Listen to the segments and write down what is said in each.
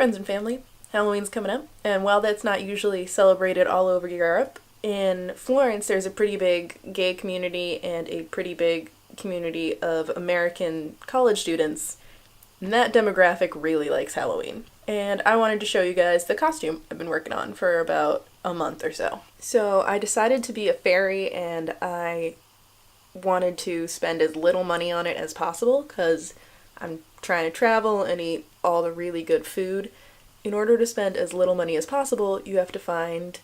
friends and family, Halloween's coming up, and while that's not usually celebrated all over Europe, in Florence there's a pretty big gay community and a pretty big community of American college students, and that demographic really likes Halloween. And I wanted to show you guys the costume I've been working on for about a month or so. So I decided to be a fairy, and I wanted to spend as little money on it as possible because I'm trying to travel and eat all the really good food. In order to spend as little money as possible, you have to find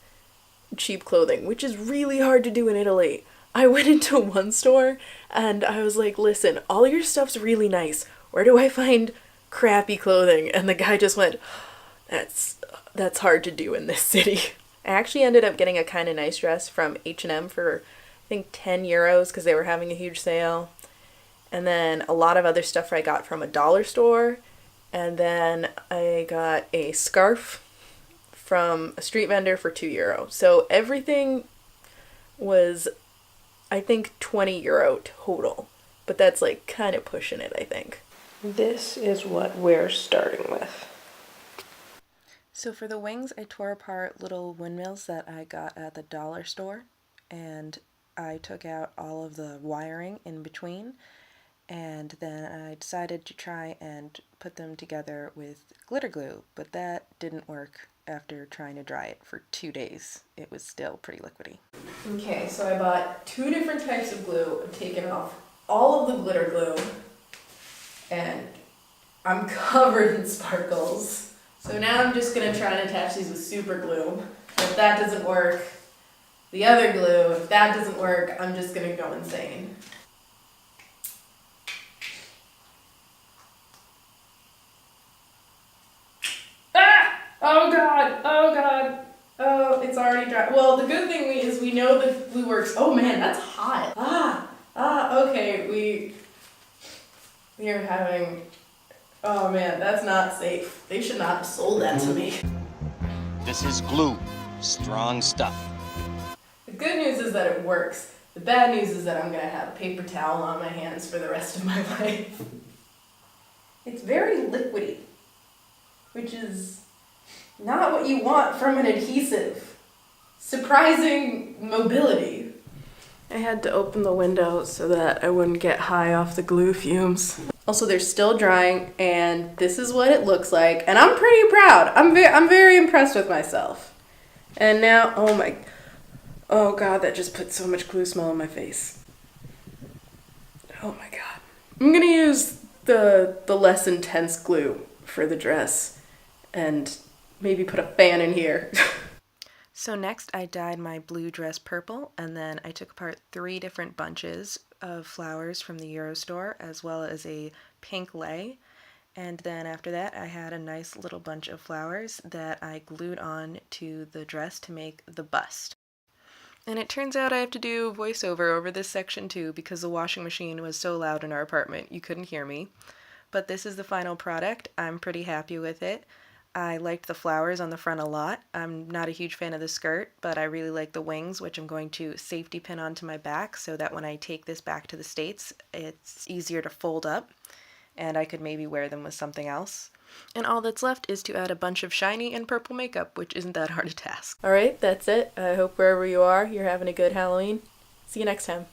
cheap clothing, which is really hard to do in Italy. I went into one store and I was like, listen, all your stuff's really nice. Where do I find crappy clothing? And the guy just went, that's hard to do in this city. I actually ended up getting a kind of nice dress from H&M for I think 10 euros because they were having a huge sale. And then a lot of other stuff I got from a dollar store. And then I got a scarf from a street vendor for 2 euro. So everything was, I think, 20 euro total. But that's like kind of pushing it, I think. This is what we're starting with. So for the wings, I tore apart little windmills that I got at the dollar store. And I took out all of the wiring in between. And then I decided to try and put them together with glitter glue, but that didn't work after trying to dry it for 2 days. It was still pretty liquidy. Okay, so I bought 2 different types of glue. I've taken off all of the glitter glue, and I'm covered in sparkles. So now I'm just gonna try and attach these with super glue. If that doesn't work, the other glue, if that doesn't work, I'm just gonna go insane. Oh god, oh god. Oh, it's already dry. Well, the good thing is we know the glue works. Oh man, that's hot. Okay, we are having, oh man, that's not safe. They should not have sold that to me. This is glue. Strong stuff. The good news is that it works. The bad news is that I'm gonna have a paper towel on my hands for the rest of my life. It's very liquidy, which is not what you want from an adhesive. Surprising mobility. I had to open the window so that I wouldn't get high off the glue fumes. Also, they're still drying, and this is what it looks like, and I'm pretty proud. I'm very impressed with myself. And now, oh god, that just put so much glue smell on my face. Oh my god. I'm gonna use the less intense glue for the dress, and maybe put a fan in here. So next I dyed my blue dress purple, and then I took apart 3 different bunches of flowers from the Eurostore, as well as a pink lei. And then after that I had a nice little bunch of flowers that I glued on to the dress to make the bust. And it turns out I have to do voiceover over this section too because the washing machine was so loud in our apartment you couldn't hear me. But this is the final product. I'm pretty happy with it. I liked the flowers on the front a lot. I'm not a huge fan of the skirt, but I really like the wings, which I'm going to safety pin onto my back so that when I take this back to the States, it's easier to fold up, and I could maybe wear them with something else. And all that's left is to add a bunch of shiny and purple makeup, which isn't that hard a task. Alright, that's it. I hope wherever you are, you're having a good Halloween. See you next time.